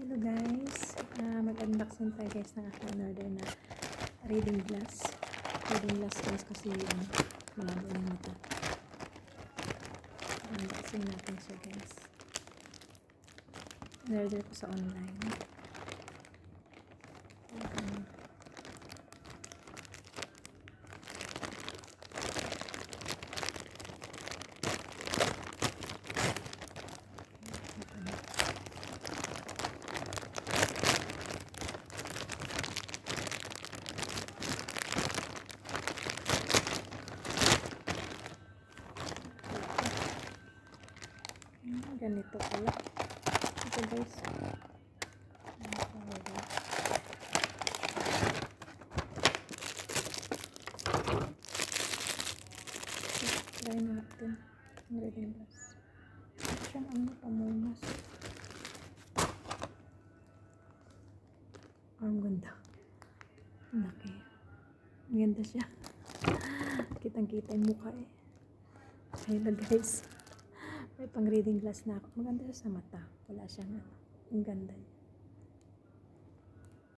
Hello guys, mag-unboxing tayo guys ng aking in-order na reading glass. Reading glass guys kasi malabo yung mata. Unboxing natin siya guys. In-order ko sa online. Ganito pala. Ito guys. Try natin. Ang reading glass. Siyang pamunas. Ang ganda. Ang laki. Ang ganda siya. Kitang-kita yung mukha eh. Ayun guys. May pang reading glass na ako. Maganda siya sa mata. Wala siyang ang ganda niya.